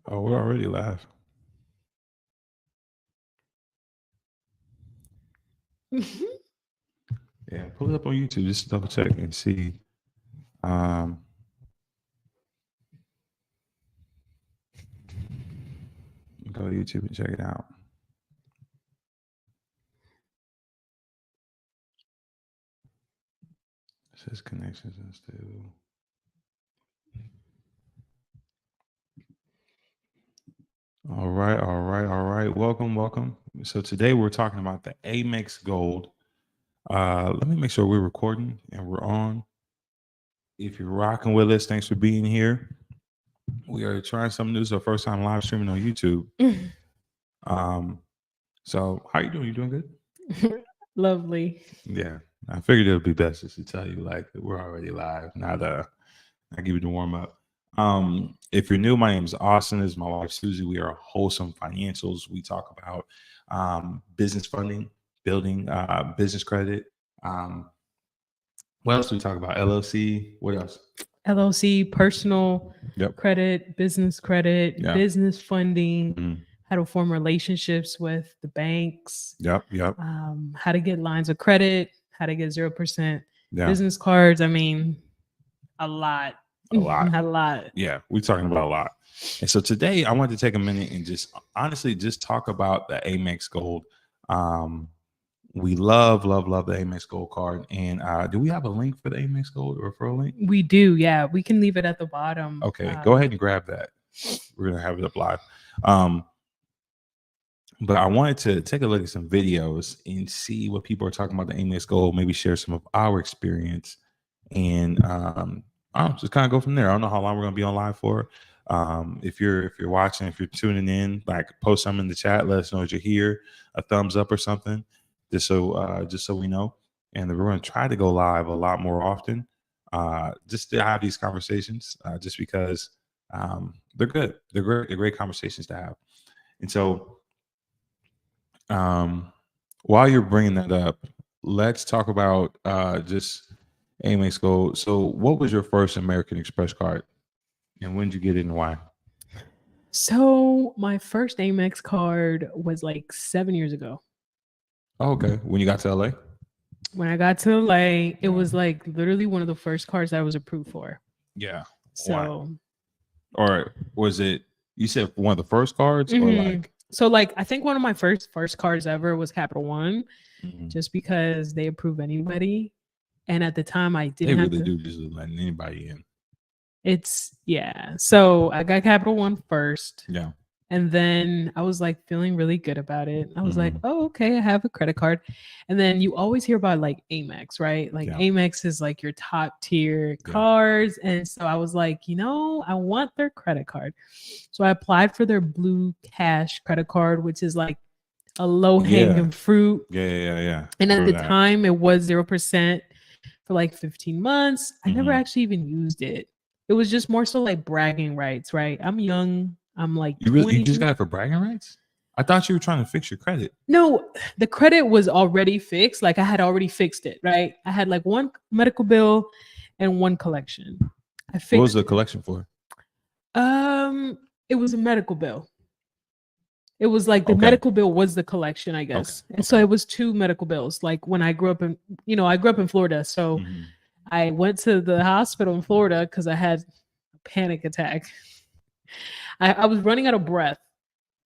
Oh, we're already live. Yeah, pull it up on YouTube just to double check and see. Um, Go to YouTube and check it out. It says connections unstable. All right, all right, all right. Welcome, welcome. So today we're talking about the Amex Gold. Let me make sure we're recording and we're on. If you're rocking with us, thanks for being here. We are trying something new. So first time live streaming on YouTube. Um, so how you doing? You doing good? Lovely. Yeah, I figured it would be best just to tell you like we're already live, not I give you the warm up. If you're new, my name is Austin. This is my wife Susie. We are Wholesome Financials. We talk about business funding, building business credit. Um, what else do we talk about? LLC. What else? LLC, personal Yep. credit, Yeah. business funding, Mhm. how to form relationships with the banks, Yep. Yep. how to get lines of credit, how to get 0% Yeah. business cards. I mean, a lot. A lot. A lot. Yeah, we're talking about a lot. And so today I wanted to take a minute and just honestly just talk about the Amex Gold. Um, we love the Amex Gold card. And do we have a link for the Amex Gold referral link? We do. Yeah. We can leave it at the bottom. Okay, go ahead and grab that. We're gonna have it up live. But I wanted to take a look at some videos and see what people are talking about the Amex Gold, maybe share some of our experience and I don't know, just kind of go from there. I don't know how long we're gonna be on live for. If you're watching, if you're tuning in, like post something in the chat, let us know that you're here, a thumbs up or something, just so we know. And we're gonna try to go live a lot more often, just to have these conversations, just because they're good. They're great conversations to have. And so, while you're bringing that up, let's talk about just Amex Gold. So, what was your first American Express card, and when did you get it, and why? So my first Amex card was like 7 years ago. Oh, okay, when you got to LA. When I got to LA, it Yeah. was like literally one of the first cards I was approved for. Yeah. Why? So, Or was it? You said one of the first cards, or mhm. like? So like I think one of my first cards ever was Capital One, Mhm. just because they approve anybody. And at the time I They didn't have really to. do just letting anybody in. It's yeah. So I got Capital One first. Yeah. And then I was like feeling really good about it. I was like, Mhm. oh, okay, I have a credit card. And then you always hear about like Amex, right? Like Yeah. Amex is like your top tier Yeah. cards. And so I was like, I want their credit card. So I applied for their Blue Cash credit card, which is like a low Yeah. hanging fruit. Yeah. And I at the remember that. time, it was 0% for like 15 months. I never Mhm. actually even used it. It was just more so like bragging rights, right? I'm young. I'm like You just 22. got it for bragging rights? I thought you were trying to fix your credit. No, the credit was already fixed. Like I had already fixed it, right? I had like one medical bill and one collection. I What was fixed the it. collection for? Um, it was a medical bill. It was like the Okay. medical bill was the collection, I Okay. guess. And so Okay. it was two medical bills. Like when I grew up in, I grew up in Florida. So Mhm. I went to the hospital in Florida because I had a panic attack. I was running out of breath.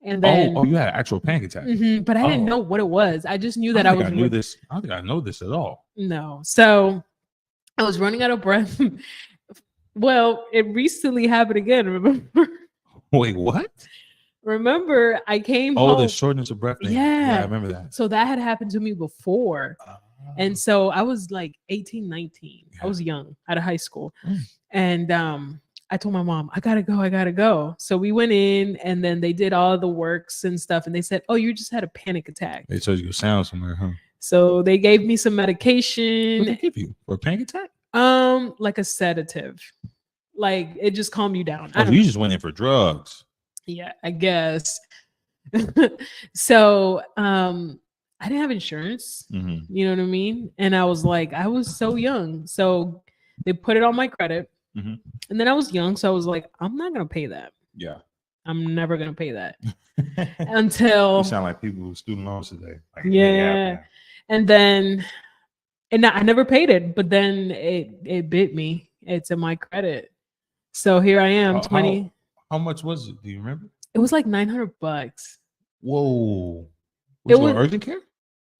And Oh, then, you had an actual panic attack. but I didn't Oh, know what it was. I just knew I that don't I think was, I knew this. I don't think I know this at all. no. So I was running out of breath. Well, it recently happened again. Remember? Wait, what? Remember, I came Oh, the home. shortness of breath thing. Yeah, I Yeah. remember that. So that had happened to me before. And Oh, so I was like 18, 19. I yeah. was young out of high school. Mm. And I told my mom, I gotta go, I gotta go. So we went in and then they did all the works and stuff. And they said, oh, you just had a panic attack. They told you to sound somewhere, huh? So they gave me some What they medication, give you for a panic attack? like a sedative. Like it just calmed you down. I Oh, so don't you know. just went in for drugs. Yeah, I guess. So I didn't have insurance, Mm-hmm. you know what I mean? And I was like, I was so young. So they put it on my credit. Mm-hmm. And then I was young, so I was like, I'm not gonna pay that. Yeah. I'm never gonna pay that You until sound like people with student loans today. Like, yeah. And then I never paid it, but then it bit me. It's in my credit. So here I am, 20. How much was it? Do you remember? It was like $900. Whoa. It Was you on was urgent care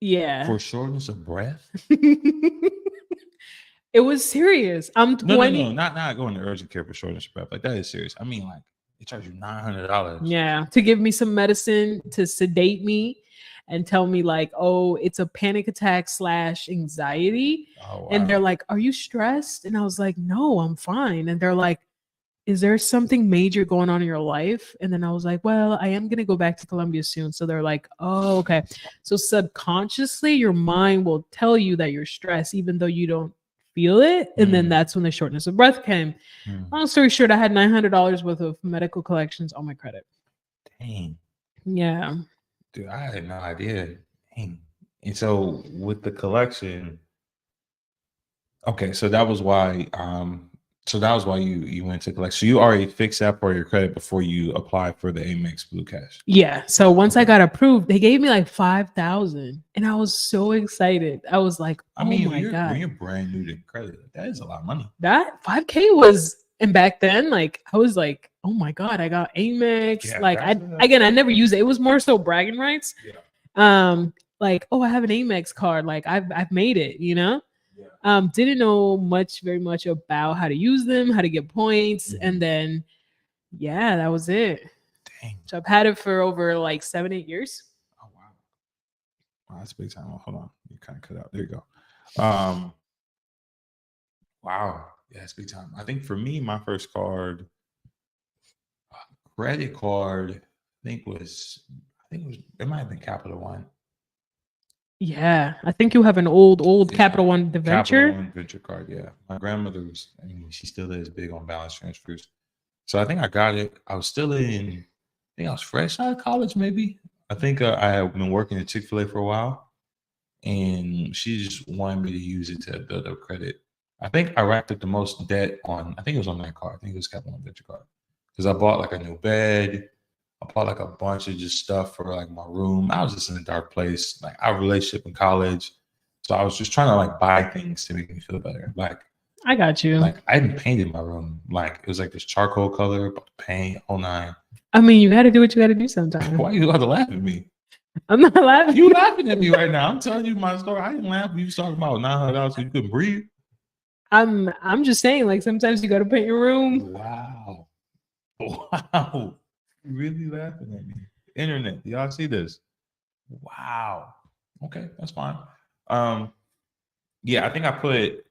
yeah. for shortness of breath? It was serious. I'm No, 20. not going to urgent care for shortness of breath. Like that is serious. I mean, like they charge you $900. Yeah, to give me some medicine to sedate me and tell me like, oh, it's a panic attack slash anxiety. Oh wow. And they're like, are you stressed? And I was like, no, I'm fine. And they're like, is there something major going on in your life? And then I was like, well, I am going to go back to Colombia soon. So they're like, oh, okay. So subconsciously, your mind will tell you that you're stressed, even though you don't feel it. And then that's when the shortness of breath came. Long story short, I had $900 worth of medical collections on my credit. Dang. Yeah. Dude, I had no idea. Dang. And so with the collection, okay, so that was why you went to collect. So you already fixed that part of your credit before you applied for the Amex Blue Cash. Yeah. So once I Okay. got approved, they gave me like 5,000, and I was so excited. I was like, oh I mean, my when God. you're brand new to credit, that is a lot of money. That 5K was, and back then, like I was like, oh my God, I got Amex. Yeah, like that's I never used it. It was more so bragging rights. Yeah. Like, oh, I have an Amex card. Like I've made it, you know? Yeah. Didn't know very much about how to use them, how to get points, and then yeah, that was it. Dang. So I've had it for over like 7-8 years. Oh wow. Wow, that's big time. Hold on. You kind of cut out. There you go. Wow. Yeah, it's big time. I think for me, my first credit card, it might have been Capital One. Yeah, I think you have an old Yeah. Capital One Venture. Capital One Venture card, yeah. My grandmother was, I mean, she still is big on balance transfers. So I think I got it. I was still I think I was fresh out of college, maybe. I think I had been working at Chick-fil-A for a while, and she just wanted me to use it to build up credit. I think I racked up the most debt I think it was on that card. I think it was Capital One Venture card. Because I bought like a new bed. I bought like a bunch of just stuff for like my room. I was just in a dark place. Like I have a relationship in college. So I was just trying to like buy things to make me feel better. Like I got you. like I hadn't painted my room. Like it was like this charcoal color, but paint, whole nine. I mean, you got to do what you got to do sometimes. Why you have to laugh at me? I'm not laughing. You laughing at me right now. I'm telling you my story. I didn't laugh when you was talking about $900 so you couldn't breathe. I'm just saying, like sometimes you got to paint your room. Wow. Wow. You really laughing at me. Internet. Do y'all see this? Wow. Okay, that's fine. Yeah, I think I put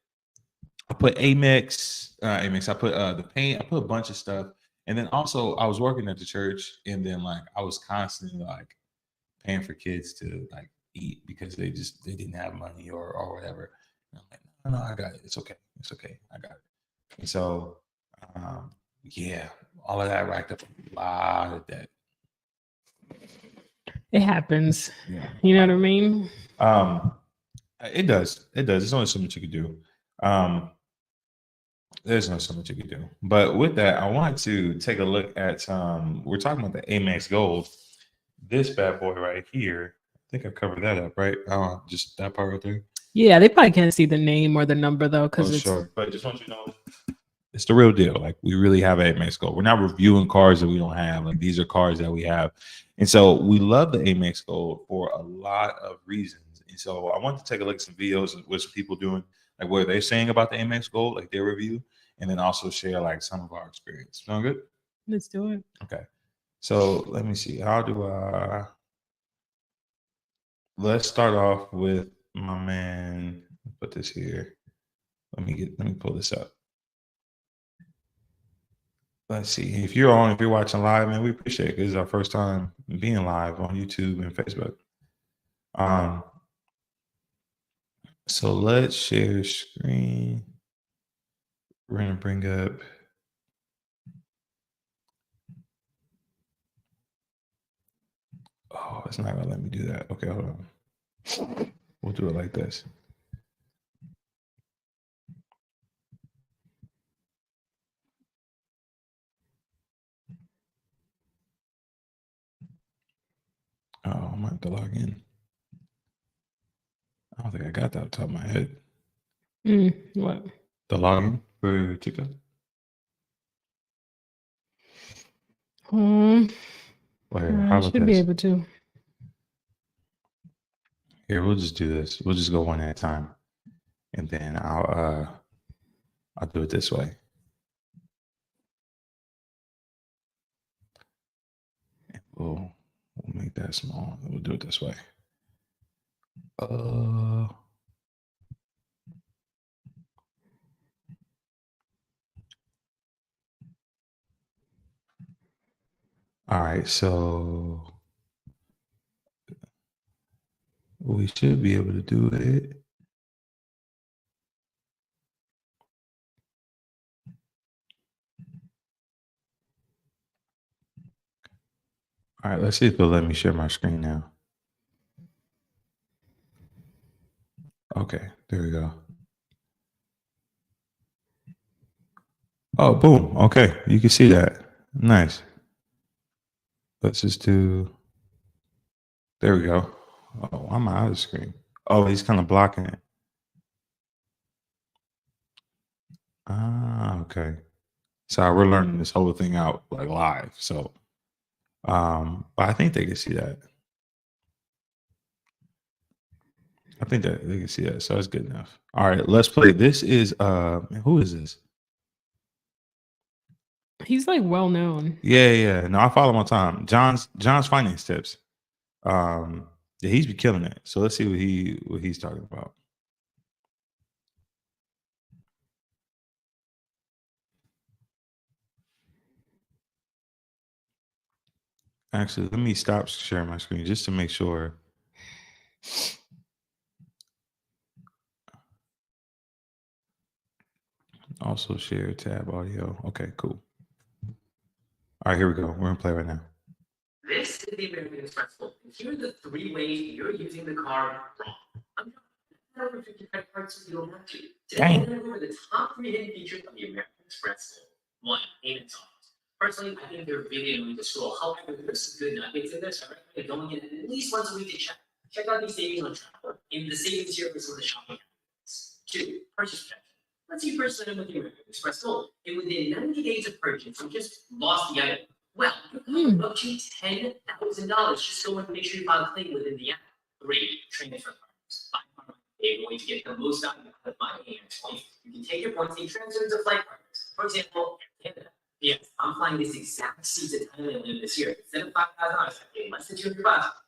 Amex, I put the paint, I put a bunch of stuff. And then also I was working at the church, and then like I was constantly like paying for kids to like eat because they didn't have money or whatever. And I'm like, no, I got it. It's okay. I got it. And so yeah, all of that racked up a lot of debt. It happens. Yeah. You know what I mean? It does. There's only so much you can do. There's not so much you can do. But with that, I wanted to take a look at we're talking about the Amex Gold. This bad boy right here. I think I covered that up, right? Just that part right there. Yeah, they probably can't see the name or the number though, because it's sure. But I just want you to know it's the real deal. Like we really have Amex Gold. We're not reviewing cars that we don't have. Like these are cars that we have. And so we love the Amex Gold for a lot of reasons. And so I want to take a look at some videos of what some people doing, like what they're saying about the Amex Gold, like their review, and then also share like some of our experience. Sound good? Let's do it. Okay. So let me see. How do I let's start off with my man. Put this here. Let me pull this up. Let's see. If you're watching live, man, we appreciate it. This is our first time being live on YouTube and Facebook. So let's share screen. We're gonna bring up. Oh, it's not gonna let me do that. Okay, hold on. We'll do it like this. might have to log in. I don't think I got that off the top of my head. What? The login for TikTok? I should be able to. Here, we'll just do this. We'll just go one at a time, and then I'll do it this way. And we'll make that small. We'll do it this way. All right, so we should be able to do it. All right, let's see if it'll let me share my screen now. Okay, there we go. Oh, boom. Okay, you can see that. Nice. Let's just do. There we go. Oh, I'm out of the screen. Oh, he's kind of blocking it. Ah, okay. So we're learning this whole thing out like live. So, but I think they can see that. I think that they can see that. So it's good enough. All right, let's play. This is who is this? He's like well known. Yeah. No, I follow him all the time. John's finance tips. Yeah, he's been killing it. So let's see what he's talking about. Actually, let me stop sharing my screen just to make sure. Also share tab audio. Okay, cool. All right, here we go. We're gonna play right now. This is the American Express Gold. And here are the 3 ways you're using the card wrong. I'm not over 50 credit cards, so you don't have to. Today, I'm going to go over the top 3 hidden features of the American Express Gold. 1, payments options. Personally, I think they're really annoying to scroll. However, there's some good nuggets in this. I recommend going in at least once a week to check. Check out these savings on travel. In the savings here is where the shopping happens. 2, purchase protection. Let's say you purchase an item with the American Express Gold, and within 90 days of purchase, you just lost the item. Well, you cover up to $10,000. Just go and make sure you file a claim within the app. 3, transfer cards. They're going to get the most out of my Amex points. You can take your points and transfer them to flight partners. For example, Canada. Yes, I'm flying this exact seat to Thailand this year. Instead of $5,000, I pay less than $200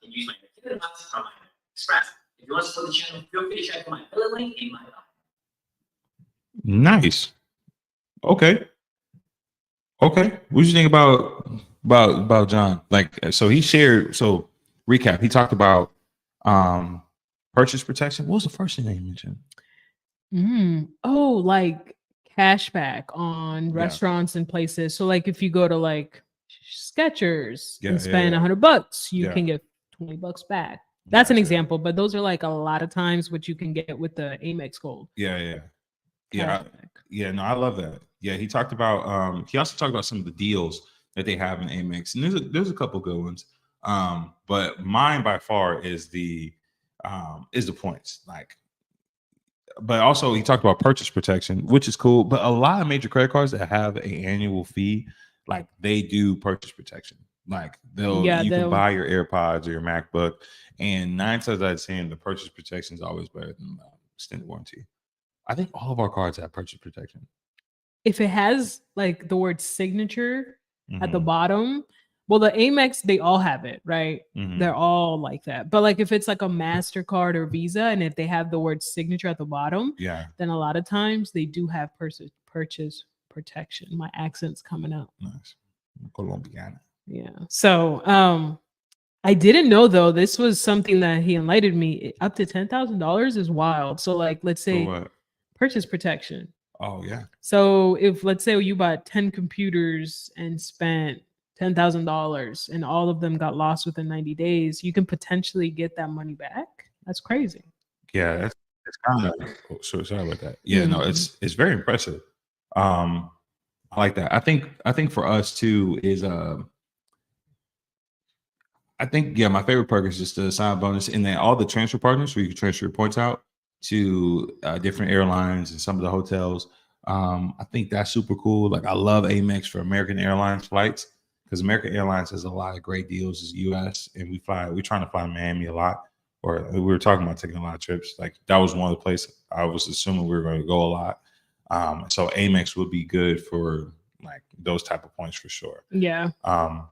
and use my Canada miles from my Express. If you want to support the channel, feel free to check out my affiliate link in my bio. Nice. Okay. What do you think about John? Like, so he shared. So recap. He talked about purchase protection. What was the first thing that you mentioned? Oh, like cashback on restaurants and places. So, like, if you go to like Skechers and spend $100, you can get $20 back. That's an example, but those are like a lot of times what you can get with the Amex Gold. Yeah. No, I love that. Yeah, he talked about. He also talked about some of the deals that they have in Amex, and there's a couple good ones. But mine by far is the points. Like, but also he talked about purchase protection, which is cool. But a lot of major credit cards that have an annual fee, like they do purchase protection. Like you can buy your AirPods or your MacBook, and 9 times out of 10, the purchase protection is always better than extended warranty. I think all of our cards have purchase protection. If it has like the word signature at the bottom, well, the Amex, they all have it, right? They're all like that. But like if it's like a MasterCard or Visa, and if they have the word signature at the bottom, then a lot of times they do have purchase protection. My accent's coming out. Nice. Colombiana. Yeah. So I didn't know though. This was something that he enlightened me. Up to $10,000 is wild. So like, let's say purchase protection. Oh yeah. So if let's say you bought 10 computers and spent $10,000 and all of them got lost within 90 days, you can potentially get that money back. That's crazy. Yeah, it's kind of sorry about that. Yeah, no, it's very impressive. I like that. I think for us too is I think, yeah, my favorite perk is just the sign bonus, and then all the transfer partners where you can transfer your points out to different airlines and some of the hotels. I think that's super cool. Like, I love Amex for American Airlines flights because American Airlines has a lot of great deals as US, and we're trying to fly to Miami a lot, or we were talking about taking a lot of trips. Like, that was one of the places I was assuming we were going to go a lot. So Amex would be good for like those type of points for sure. Yeah. No,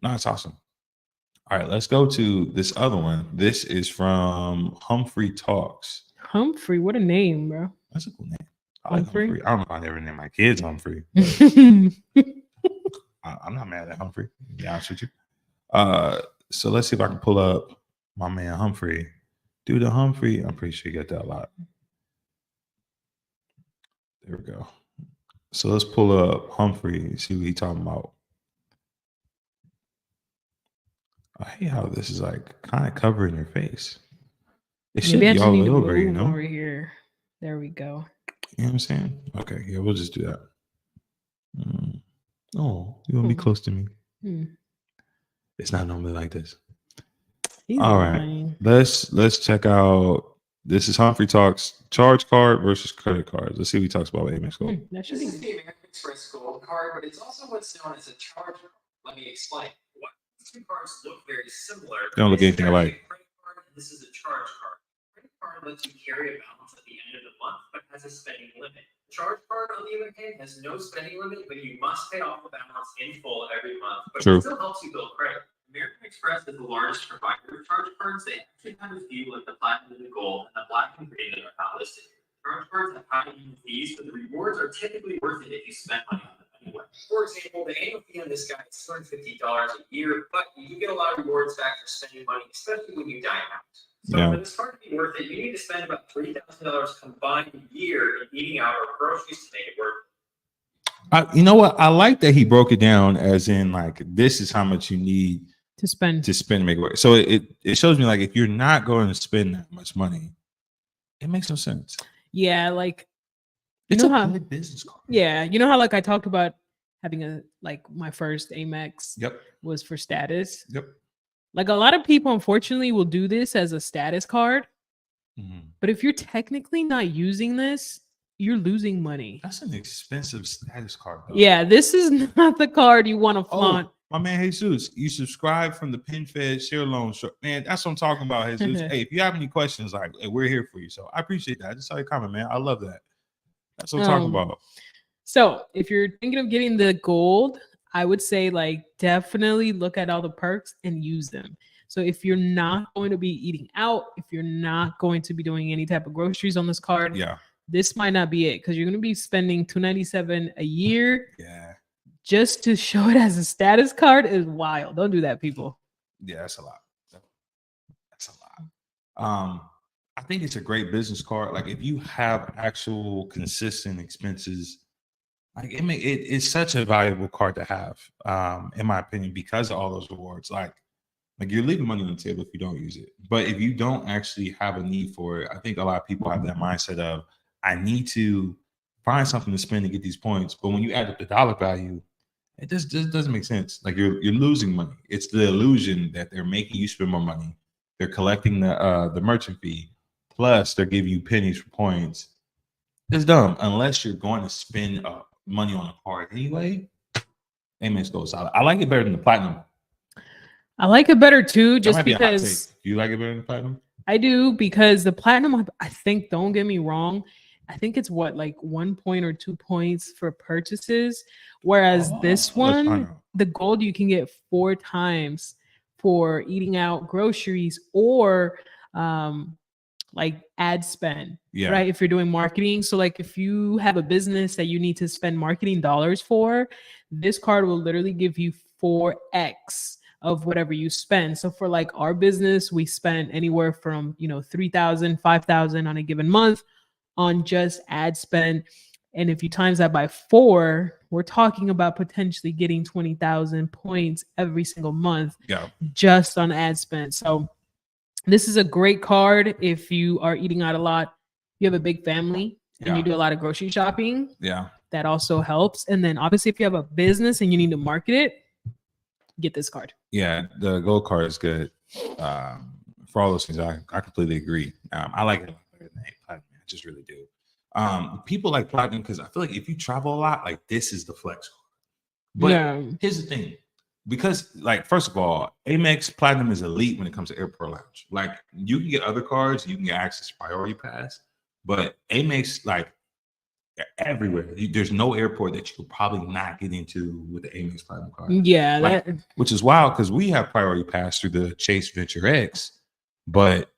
it's awesome. All right, let's go to this other one. This is from Humphrey Talks. Humphrey, what a name, bro. That's a cool name. I like Humphrey? Humphrey. I don't know if I ever named my kids Humphrey. I'm not mad at Humphrey, to be honest with you. So let's see if I can pull up my man Humphrey. Do the Humphrey. I'm pretty sure you get that a lot. There we go. So let's pull up Humphrey, see what he's talking about. I hate how this is like kind of covering your face. It should Maybe I be just all need to over, move you know? over here. There we go. You know what I'm saying? Okay, yeah, we'll just do that. Oh, you want to be close to me? It's not normally like this. He's All right, lying. let's check out. This is Humphrey Talks charge card versus credit cards. Let's see what he talks about with Amex Gold. That should This is be. the American Express Gold Card, but it's also what's known as a charge card. Let me explain. What these two cards look very similar. They don't look This is anything alike. actually a credit card, and this is a charge card. Credit card lets you carry a balance at the end of the month, but has a spending limit. The charge card, on the other hand, has no spending limit, but you must pay off the balance in full every month. But True. it still helps you build credit. American Express is the largest provider of charge cards. They actually have a few like the platinum and the gold, and the black and green that are not listed. Charge cards have high annual fees, but the rewards are typically worth it if you spend money on them anyway. For example, the annual fee on this guy is $250 a year, but you do get a lot of rewards back for spending money, especially when you dine out. So Yeah. for this card to be worth it, you need to spend about $3,000 combined a year in eating out or groceries to make it worth it. You know what? I like that he broke it down as in like this is how much you need To spend. to make it work. So it shows me like if you're not going to spend that much money, it makes no sense. Yeah, like you It's know a how. good business card. Yeah, you know how like I talked about having a like my first Amex Yep. was for status. Yep. Like a lot of people, unfortunately, will do this as a status card. Mhm. But if you're technically not using this, you're losing money. That's an expensive status card. Though. Yeah, this is not the card you want to flaunt. My man Jesus, you subscribe from the PenFed Share Loan Show. Man, that's what I'm talking about, Jesus. Hey, if you have any questions, like hey, we're here for you. So I appreciate that. I just saw your comment, man. I love that. That's what I'm talking about. So if you're thinking of getting the gold, I would say like definitely look at all the perks and use them. So if you're not going to be eating out, if you're not going to be doing any type of groceries on this card, Yeah. this might not be it because you're going to be spending $297 a year. Yeah. Just to show it as a status card is wild. Don't do that, people. Yeah, that's a lot. That's a lot. I think it's a great business card. Like if you have actual consistent expenses, like it's such a valuable card to have, in my opinion, because of all those rewards. Like you're leaving money on the table if you don't use it. But if you don't actually have a need for it, I think a lot of people have that mindset of I need to find something to spend to get these points. But when you add up the dollar value, it just doesn't make sense. Like you're losing money. It's the illusion that they're making you spend more money. They're collecting the merchant fee, plus they're giving you pennies for points. It's dumb unless you're going to spend money on a card anyway. Amex Gold solid. I like it better than the platinum. I like it better too, That just might be a hot because take. Do you like it better than the platinum? I do, because the platinum, I think, don't get me wrong, I think it's what, like 1 point or 2 points for purchases. Whereas this let's find one, out. the gold, you can get 4 times for eating out groceries or like ad spend, Yeah. right? If you're doing marketing. So like if you have a business that you need to spend marketing dollars for, this card will literally give you 4x of whatever you spend. So for like our business, we spent anywhere from, $3,000, $5,000 on a given month on just ad spend. And if you times that by 4, we're talking about potentially getting 20,000 points every single month just on ad spend. So this is a great card if you are eating out a lot, you have a big family and you do a lot of grocery shopping. Yeah. That also helps. And then obviously if you have a business and you need to market it, get this card. Yeah, the gold card is good. For all those things, I completely agree. I like it a lot better than platinum. I just really do. People like platinum because I feel like if you travel a lot, like this is the flex card. But Yeah. here's the thing, because like first of all, Amex Platinum is elite when it comes to airport lounge. Like you can get other cards, you can get access to priority pass, but Amex like everywhere. There's no airport that you could probably not get into with the Amex Platinum card. Yeah, Like, that which is wild because we have priority pass through the Chase Venture X, but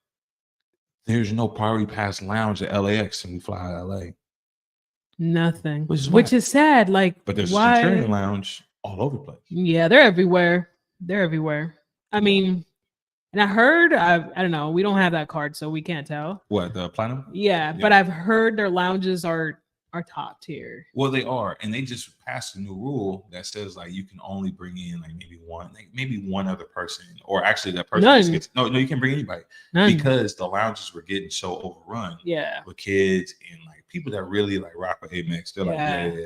there's no priority pass lounge at LAX and we fly out of LA. nothing. Which is Which why. is sad. Like, But there's a why? Centurion lounge all over the place. Yeah, they're everywhere. They're everywhere. I mean, and I heard, I don't know, we don't have that card, so we can't tell. What, the Platinum? Yeah, but I've heard their lounges are top tier. Well, they are, and they just passed a new rule that says like you can only bring in like maybe one other person, or actually that person just gets no, you can bring anybody. None. Because the lounges were getting so overrun. Yeah. With kids and like people that really like rock with Amex. They're like,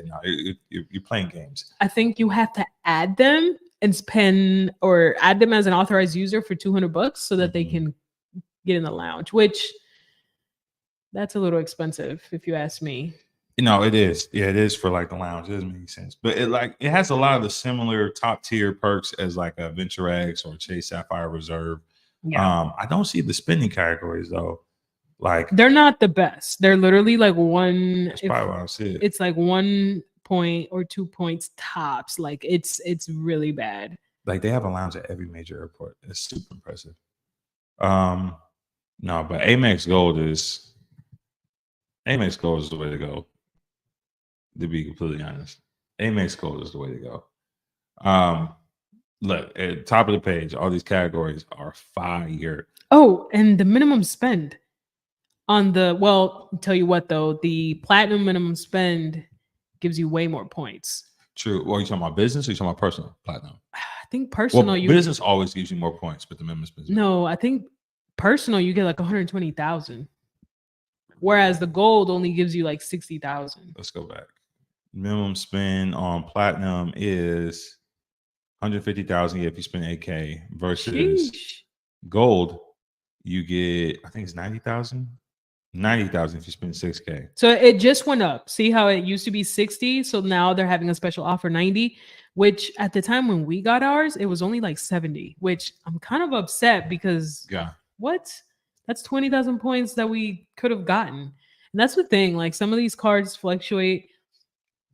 no, you're playing games. I think you have to add them and spend or add them as an authorized user for $200 so that they can get in the lounge, which that's a little expensive if you ask me. No, it is. Yeah, it is for like the lounge. It doesn't make sense. But it has a lot of the similar top tier perks as like a Venture X or Chase Sapphire Reserve. Yeah. I don't see the spending categories though. Like they're not the best. They're literally like one. That's probably what I see. It's like 1 point or 2 points tops. Like it's really bad. Like they have a lounge at every major airport. It's super impressive. No, but Amex Gold is the way to go. To be completely honest, Amex Gold is the way to go. Look at the top of the page. All these categories are fire. Oh, and the minimum spend on the I'll tell you what though, the platinum minimum spend gives you way more points. True. Well, you talking about business or you talking about personal platinum? I think personal. Business always gives you more points, but the minimum spend. No, I think personal you get like 120,000, whereas the gold only gives you like 60,000. Let's go back. Minimum spend on platinum is 150,000 if you spend 8K versus gold. You get, I think it's 90,000 if you spend 6K. So it just went up. See how it used to be 60, so now they're having a special offer 90, which at the time when we got ours it was only like 70, which I'm kind of upset because that's 20,000 points that we could have gotten. And that's the thing, like some of these cards fluctuate.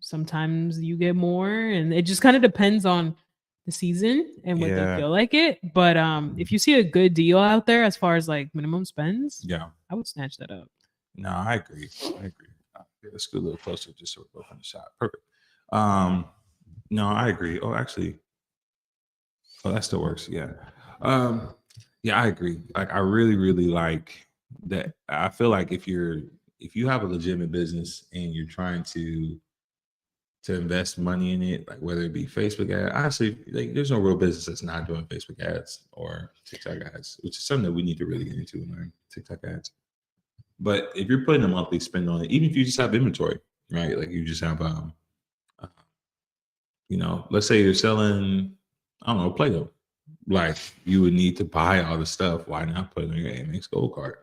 Sometimes you get more, and it just kind of depends on the season and what they feel like it. But if you see a good deal out there as far as like minimum spends, I would snatch that up. No, I agree. Let's go a little closer just so we're both on the shot. Perfect. No, I agree. Oh, actually, that still works. Yeah. Yeah, I agree. Like I really like that. I feel like if you have a legitimate business and you're trying to invest money in it, like whether it be Facebook ads, honestly, like there's no real business that's not doing Facebook ads or TikTok ads, which is something that we need to really get into and learn TikTok ads. But if you're putting a monthly spend on it, even if you just have inventory, right? Like you just have, let's say you're selling, I don't know, Play-Doh. Like you would need to buy all the stuff. Why not put it on your Amex Gold card?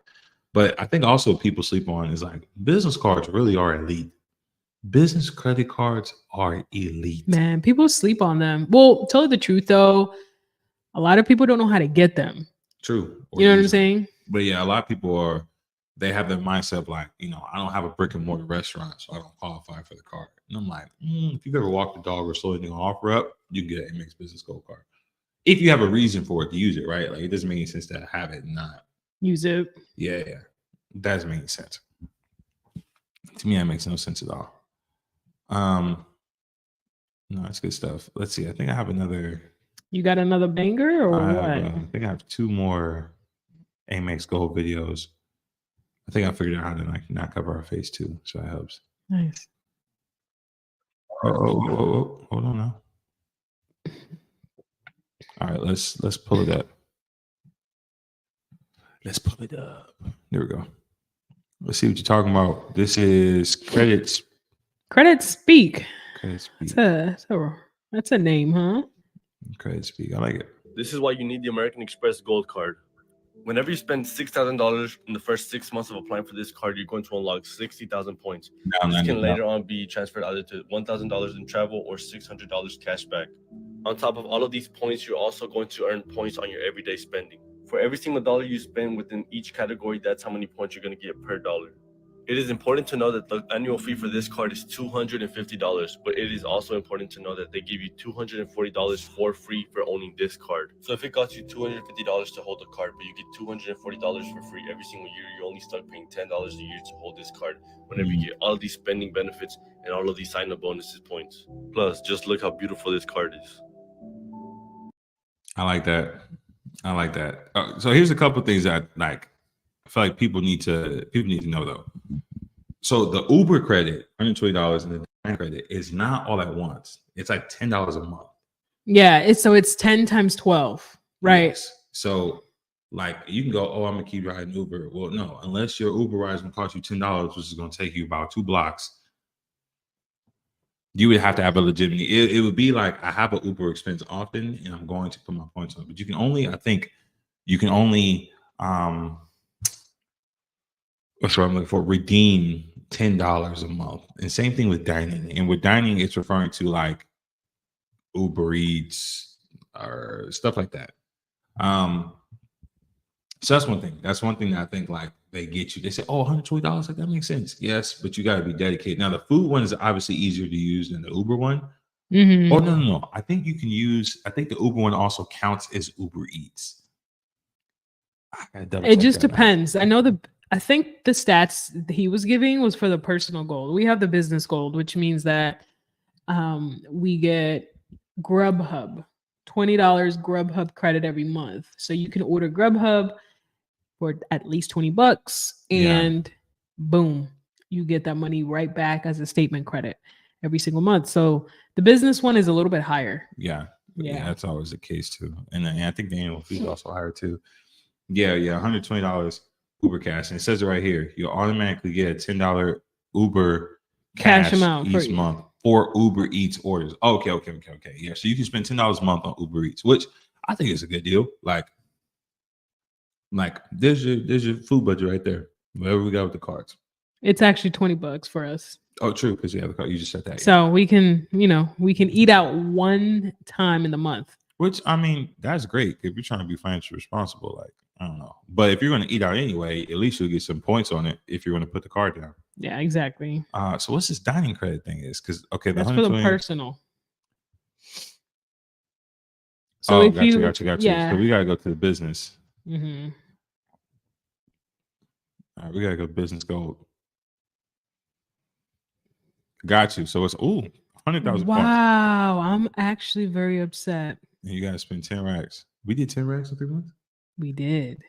But I think also people sleep on is like business cards really are elite. Business credit cards are elite. Man, people sleep on them. Well, tell you the truth though, a lot of people don't know how to get them. True. You know what I'm saying? But yeah, a lot of people they have that mindset of like, I don't have a brick and mortar restaurant, so I don't qualify for the card. And I'm like, if you've ever walked the dog or sold anything on OfferUp, you can get an Amex Business Gold card. If you have a reason for it to use it, right? Like it doesn't make any sense to have it and not use it. Yeah. That doesn't make any sense. To me, that makes no sense at all. No, that's good stuff. Let's see. I think I have another. You got another banger or what? I think I have 2 more Amex Gold videos. I think I figured out how to not cover our face too, so that helps. Nice. Oh, hold on now. All right, let's pull it up. Let's pull it up. There we go. Let's see what you're talking about. This is Credit Speak. Credit Speak. Credit Speak. That's a name, huh? Credit Speak. I like it. This is why you need the American Express Gold Card. Whenever you spend $6,000 in the first 6 months of applying for this card, you're going to unlock 60,000 points. This can later on be transferred either to $1,000 in travel or $600 cash back. On top of all of these points, you're also going to earn points on your everyday spending. For every single dollar you spend within each category, that's how many points you're going to get per dollar. It is important to know that the annual fee for this card is $250, but it is also important to know that they give you $240 for free for owning this card. So if it costs you $250 to hold the card, but you get $240 for free every single year, you're only stuck paying $10 a year to hold this card whenever you get all of these spending benefits and all of these sign-up bonuses points. Plus, just look how beautiful this card is. I like that. I like that. So here's a couple of things that like I feel like people need to know though. So the Uber credit, $120, and the Dine credit is not all at once. It's like $10 a month. Yeah, it's 10 times 12, right? Yes. So like you can go, oh, I'm gonna keep riding Uber. Well, no, unless your Uber ride is gonna cost you $10, which is gonna take you about 2 blocks. You would have to have a legitimate. It would be like I have an Uber expense often, and I'm going to put my points on it. But you can only, I think, what's what I'm looking for? Redeem $10 a month. And same thing with dining. And with dining, it's referring to like Uber Eats or stuff like that. So that's one thing. That's one thing that I think like they get you. They say, oh, $120, like that makes sense. Yes, but you got to be dedicated. Now the food one is obviously easier to use than the Uber one. Mm-hmm. Oh no. I think you can use. I think the Uber one also counts as Uber Eats. It just depends. I think the stats he was giving was for the personal gold. We have the business gold, which means that we get Grubhub, $20 Grubhub credit every month. So you can order Grubhub for at least $20 and boom, you get that money right back as a statement credit every single month. So the business one is a little bit higher. Yeah, that's always the case too. And I think the annual fee is also higher too. Yeah, $120 Uber cash. And it says it right here. You'll automatically get a $10 Uber cash amount each month for Uber Eats orders. Okay. Yeah, so you can spend $10 a month on Uber Eats, which I think is a good deal. Like there's your food budget right there. Whatever we got with the cards. It's actually $20 for us. Oh, true, because you have the card. You just said that. So we can eat out one time in the month. Which I mean, that's great if you're trying to be financially responsible. Like, I don't know. But if you're going to eat out anyway, at least you'll get some points on it if you're going to put the card down. Yeah, exactly. So what's this dining credit thing is? Because that's for the personal. So if gotcha. Yeah. So we got to go to the business. Mm-hmm. All right, we got to go business gold. Got you. So it's $100,000. Wow, I'm actually very upset. And you got to spend 10 racks. We did 10 racks in 3 months? We did.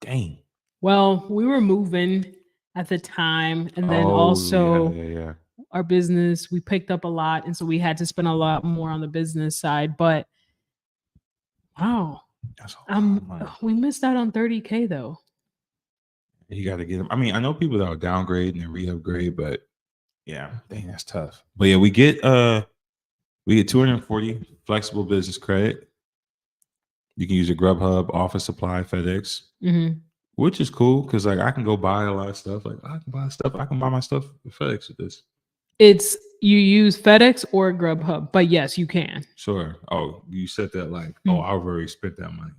Dang. Well, we were moving at the time, and then also our business, we picked up a lot, and so we had to spend a lot more on the business side. But wow, we missed out on $30K though. You got to get them. I mean, I know people that are downgrade and re-upgrade, but yeah, dang, that's tough. But yeah, we get 240 flexible business credit. You can use your Grubhub, Office Supply, FedEx, which is cool because like I can go buy a lot of stuff. Like I can buy my stuff with FedEx with this. It's you use FedEx or Grubhub, but yes, you can. Sure. Oh, you said that like, I've already spent that money.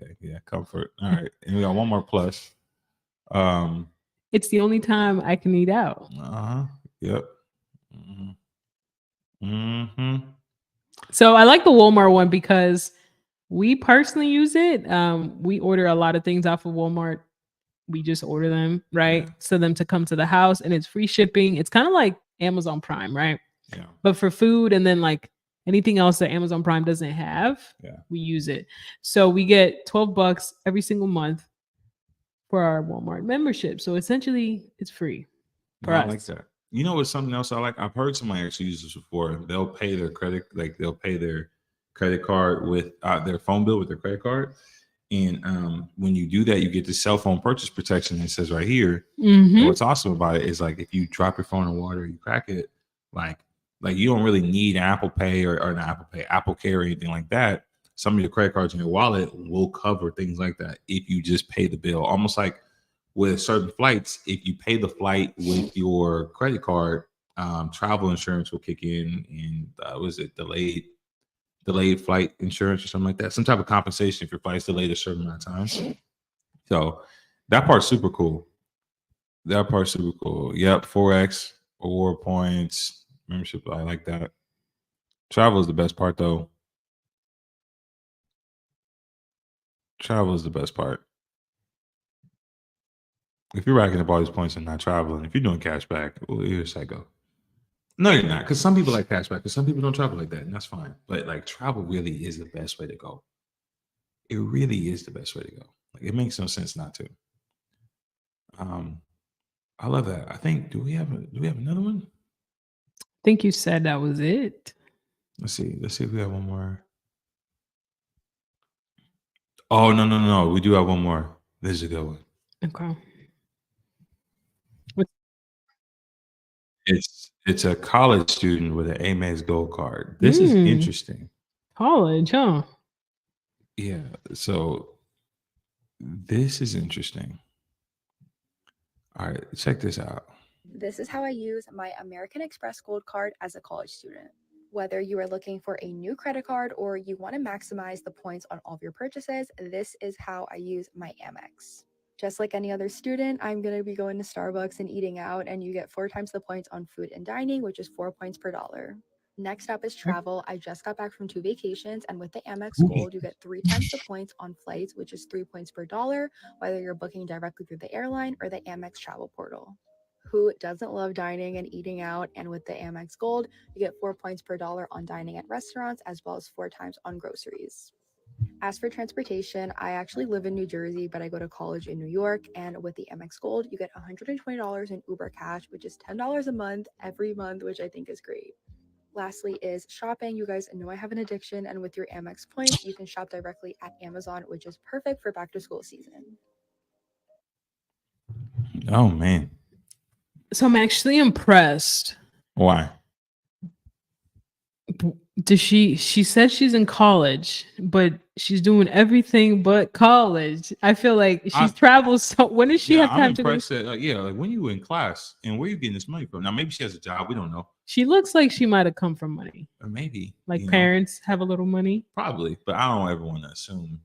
Okay, yeah, comfort. All right, and we got one more plus. It's the only time I can eat out. Yep. So I like the Walmart one because we personally use it. We order a lot of things off of Walmart. We just order them, right? So them to come to the house, and it's free shipping. It's kind of like Amazon Prime, right? Yeah. But for food and then like anything else that Amazon Prime doesn't have, we use it. So we get $12 every single month for our Walmart membership. So essentially it's free for us. I like that. You know what's something else I like? I've heard somebody actually use this before. They'll pay their credit card with their phone bill with their credit card. And when you do that, you get the cell phone purchase protection. It says right here. And what's awesome about it is like if you drop your phone in water, you crack it, like you don't really need Apple Pay or not Apple Pay, Apple Care or anything like that. some of your credit cards in your wallet will cover things like that if you just pay the bill. Almost like with certain flights, if you pay the flight with your credit card, travel insurance will kick in, and was it delayed flight insurance or something like that? Some type of compensation if your flight's delayed a certain amount of time. So that part's super cool. Yep, 4x award points, membership. I like that. Travel is the best part, though. Travel is the best part. If you're racking up all these points and not traveling, if you're doing cash back, well, you're a psycho. No, you're not. Because some people like cash back, because some people don't travel like that, and that's fine. But like, travel really is the best way to go. It really is the best way to go. Like, it makes no sense not to. I love that. I think do we have another one? I think you said that was it. Let's see if we have one more. Oh, no. We do have one more. This is a good one. Okay. It's a college student with an Amex Gold card. This is interesting. College, huh? Yeah. So this is interesting. All right, check this out. This is how I use my American Express Gold card as a college student. Whether you are looking for a new credit card or you want to maximize the points on all of your purchases, this is how I use my Amex. Just like any other student, I'm going to be going to Starbucks and eating out, and you get 4 times the points on food and dining, which is 4 points per dollar. Next up is travel. I just got back from 2 vacations, and with the Amex Gold, you get 3 times the points on flights, which is 3 points per dollar, whether you're booking directly through the airline or the Amex travel portal. Who doesn't love dining and eating out? And with the Amex Gold, you get 4 points per dollar on dining at restaurants, as well as 4 times on groceries. As for transportation, I actually live in New Jersey, but I go to college in New York. And with the Amex Gold, you get $120 in Uber Cash, which is $10 a month every month, which I think is great. Lastly is shopping. You guys know I have an addiction, and with your Amex points, you can shop directly at Amazon, which is perfect for back to school season. Oh, man. So I'm actually impressed. Why? Does she said she's in college, but she's doing everything but college. I feel like she travels. So when does she have time to go? Like when you were in class, and where you getting this money from? Now maybe she has a job. We don't know. She looks like she might have come from money. Or maybe like parents have a little money. Probably, but I don't ever want to assume,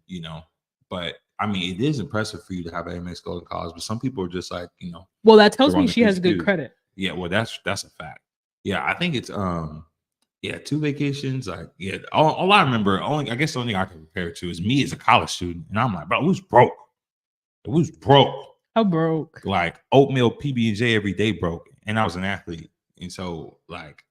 But I mean, it is impressive for you to have an Amex Gold in college, but some people are just like, Well, that tells me she has good credit. Yeah, well, that's a fact. Yeah, I think it's 2 vacations. Like, all I remember, I guess the only thing I can compare it to is me as a college student, and I'm like, bro, it was broke. How broke? Like oatmeal, PB&J every day broke, and I was an athlete, and so like,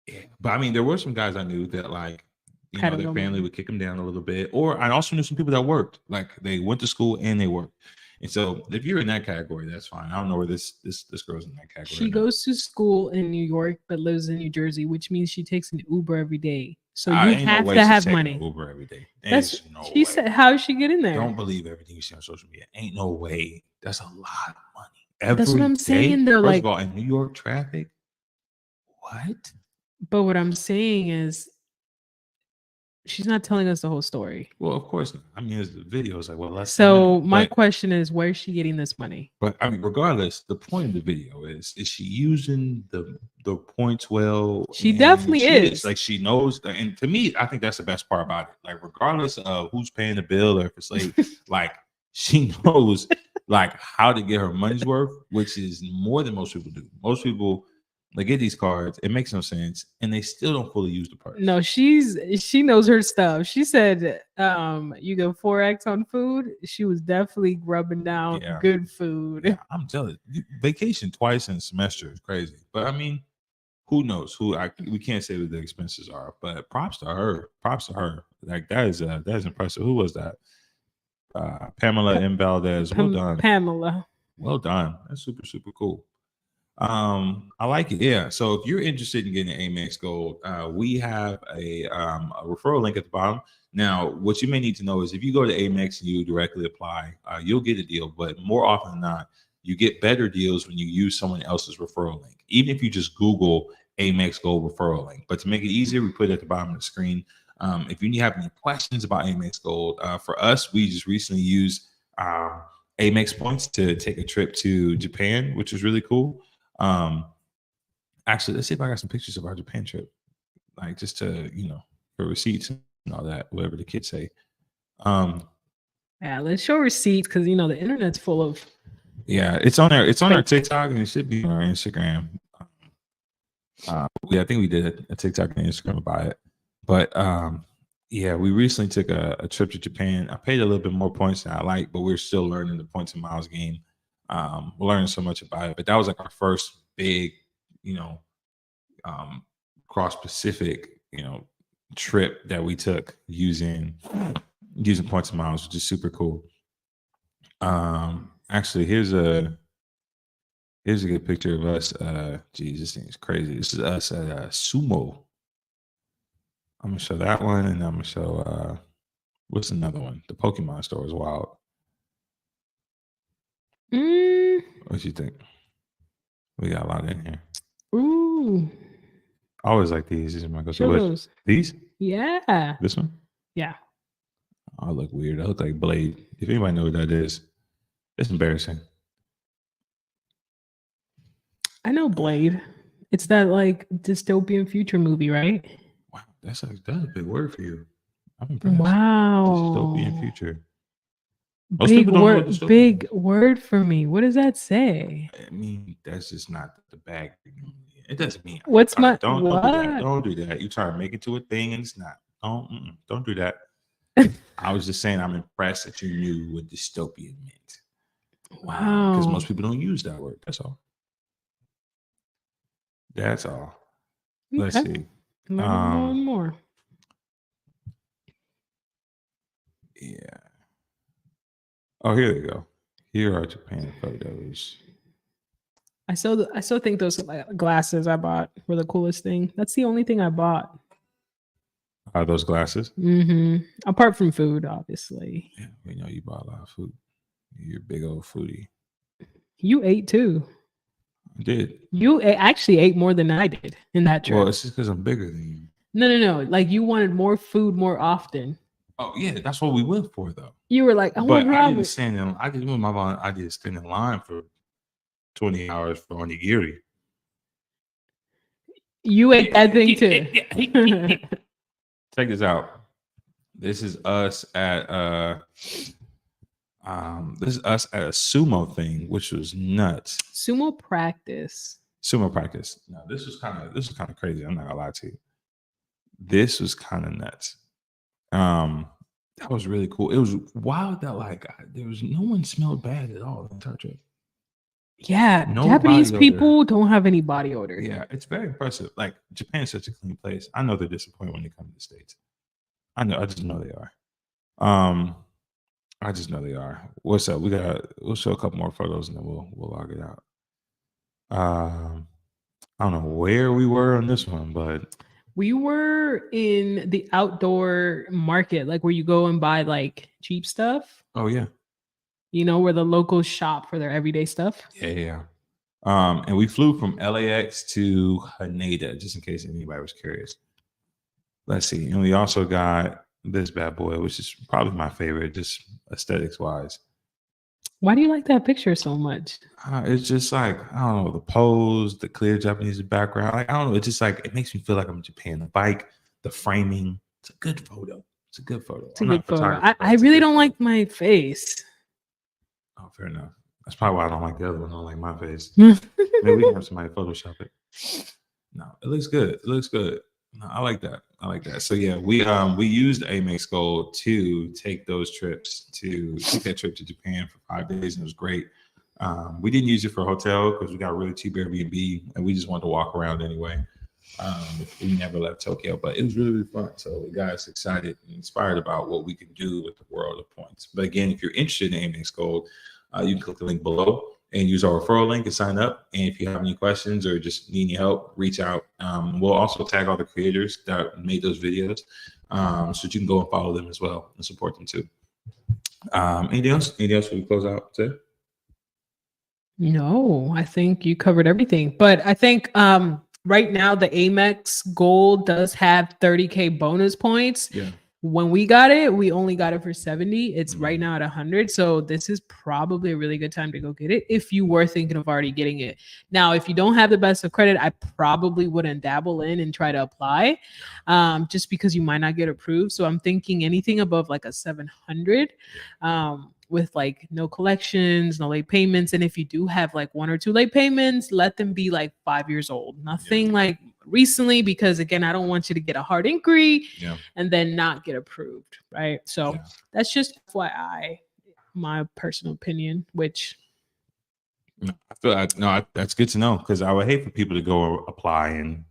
yeah. But I mean, there were some guys I knew that like, their family would kick them down a little bit, or I also knew some people that worked, like they went to school and they worked. And so if you're in that category, that's fine. I don't know where this girl's in that category. She goes to school in New York, but lives in New Jersey, which means she takes an Uber every day. So you have to have money. Uber every day. She said, how did she get in there? Don't believe everything you see on social media. Ain't no way. That's a lot of money. That's what I'm saying, though. First of all, in New York traffic, what? But what I'm saying is, she's not telling us the whole story. Well, of course not. I mean, there's the videos like, well, let's. So my question is, where is she getting this money? But I mean, regardless, the point of the video is she using the points well? She definitely is. Like she knows, and to me, I think that's the best part about it. Like, regardless of who's paying the bill or if it's late, like she knows like how to get her money's worth, which is more than most people do. Most people. They get these cards, it makes no sense, and they still don't fully use the perks. No, she knows her stuff. She said you go 4x on food. She was definitely grubbing down good food. Yeah, I'm telling you, vacation twice in a semester is crazy. But I mean, who knows? We can't say what the expenses are, but props to her. Like that is impressive. Who was that? Pamela M. Valdez. Well done. Pamela. Well done. That's super, super cool. I like it. Yeah. So if you're interested in getting Amex Gold, we have a referral link at the bottom. Now, what you may need to know is if you go to Amex and you directly apply, you'll get a deal. But more often than not, you get better deals when you use someone else's referral link, even if you just Google Amex Gold referral link. But to make it easier, we put it at the bottom of the screen. If you have any questions about Amex Gold, for us, we just recently used Amex points to take a trip to Japan, which is really cool. Actually, let's see if I got some pictures of our Japan trip, like just to, for receipts and all that, whatever the kids say. Yeah, let's show receipts because the internet's full of. Yeah, it's on our TikTok and it should be on our Instagram. I think we did a TikTok and Instagram about it. But yeah, we recently took a trip to Japan. I paid a little bit more points than I like, but we're still learning the points and miles game. We're learning so much about it. But that was like our first big, cross Pacific, trip that we took using points and miles, which is super cool. Actually, here's a good picture of us. Geez, this thing is crazy. This is us at Sumo. I'm gonna show that one, and I'm gonna show what's another one? The Pokemon store is wild. What you think? We got a lot in here. Ooh. I always like these. These are my Show those. These? Yeah. This one? Yeah. I look weird. I look like Blade. If anybody knows what that is, it's embarrassing. I know Blade. It's that like dystopian future movie, right? Wow, that's a big word for you. I'm impressed. Wow. Dystopian future. Big word for me. What does that say? I mean, that's just not the bag. It doesn't mean. What's my don't what? do that. Don't do that. You try to make it to a thing and it's not. Don't do that. I was just saying I'm impressed that you knew what dystopian meant. Wow. Because most people don't use that word. That's all. That's all. Okay. Let's see. Learn more. Yeah. Oh, here we go. Here are Japan photos. I still think those glasses I bought were the coolest thing. That's the only thing I bought. Are those glasses? Mm-hmm. Apart from food, obviously. Yeah, we know you bought a lot of food. You're a big old foodie. You ate too. I did. You actually ate more than I did in that trip. Well, it's just because I'm bigger than you. No. Like you wanted more food more often. Oh yeah, that's what we went for though. You were like, I want ramen. I didn't stand in. I did stand in line for 20 hours for onigiri. You ate that thing too. Check this out. This is us at a sumo thing, which was nuts. Sumo practice. No, this was kind of crazy. I'm not gonna lie to you. This was kind of nuts. That was really cool. It was wild that there was no one smelled bad at all the entire trip. Yeah, No Japanese body people don't have any body odor. Yeah, it's very impressive. Like Japan's such a clean place. I know they're disappointed when they come to the States. I just know they are. I just know they are. What's up? We'll show a couple more photos and then we'll log it out. I don't know where we were on this one, but we were in the outdoor market, like where you go and buy like cheap stuff. Oh yeah. Where the locals shop for their everyday stuff. Yeah. And we flew from LAX to Haneda, just in case anybody was curious. Let's see. And we also got this bad boy, which is probably my favorite, just aesthetics wise. Why do you like that picture so much? It's just like, I don't know, the pose, the clear Japanese background. Like, I don't know. It's just like, it makes me feel like I'm in Japan. The bike, the framing. It's a good photo. It's a good photo. I really don't like my face. Oh, fair enough. That's probably why I don't like the other one. I don't like my face. Maybe we can have somebody Photoshop it. No, it looks good. No, I like that. So yeah, we used Amex Gold to take that trip to Japan for 5 days, and it was great. We didn't use it for a hotel because we got a really cheap Airbnb, and we just wanted to walk around anyway. We never left Tokyo, but it was really, really fun. So we got us excited and inspired about what we can do with the world of points. But again, if you're interested in Amex Gold, you can click the link below and use our referral link and sign up. And if you have any questions or just need any help, reach out. We'll also tag all the creators that made those videos, so that you can go and follow them as well and support them too. Anything else? Anything else we close out today? No, I think you covered everything. But I think right now the Amex Gold does have 30K bonus points. Yeah. When we got it, we only got it for 70. It's Mhm. right now at 100. So this is probably a really good time to go get it if you were thinking of already getting it. Now, if you don't have the best of credit, I probably wouldn't dabble in and try to apply, just because you might not get approved. So I'm thinking anything above like a 700, with like no collections, no late payments. And if you do have like 1 or 2 late payments, let them be like 5 years old. Nothing like recently, because again, I don't want you to get a hard inquiry and then not get approved, right? So that's just FYI, my personal opinion, which I feel like, no, that's good to know, because I would hate for people to go apply and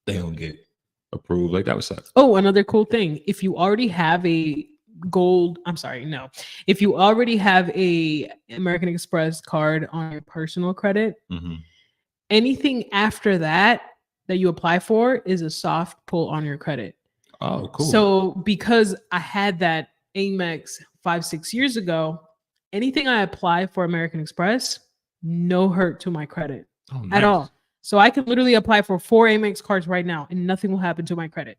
they don't get approved. Like, that would suck. Oh, another cool thing. If you already have a if you already have a American Express card on your personal credit, anything after that you apply for is a soft pull on your credit. Oh, cool. So because I had that Amex 5-6 years ago, anything I apply for American Express, no hurt to my credit at all. So I can literally apply for 4 Amex cards right now and nothing will happen to my credit.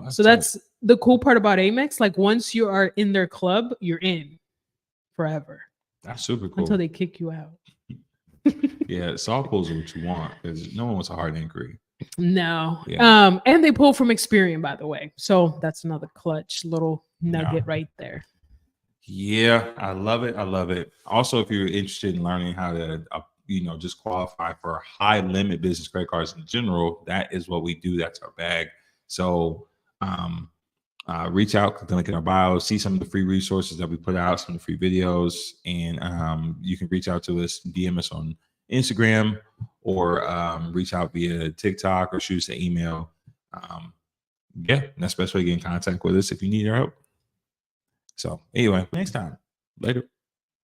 So that's the cool part about Amex. Like, once you are in their club, you're in forever. That's super cool. Until they kick you out. Yeah, soft pulls are what you want, because no one wants a hard inquiry. No. Yeah. And they pull from Experian, by the way. So that's another clutch little nugget right there. Yeah, I love it. I love it. Also, if you're interested in learning how to, just qualify for high limit business credit cards in general, that is what we do. That's our bag. So reach out, click the link in our bio, see some of the free resources that we put out, some of the free videos, and you can reach out to us, DM us on Instagram, or reach out via TikTok, or shoot us an email. That's the best way to get in contact with us if you need our help. So anyway, next time. Later.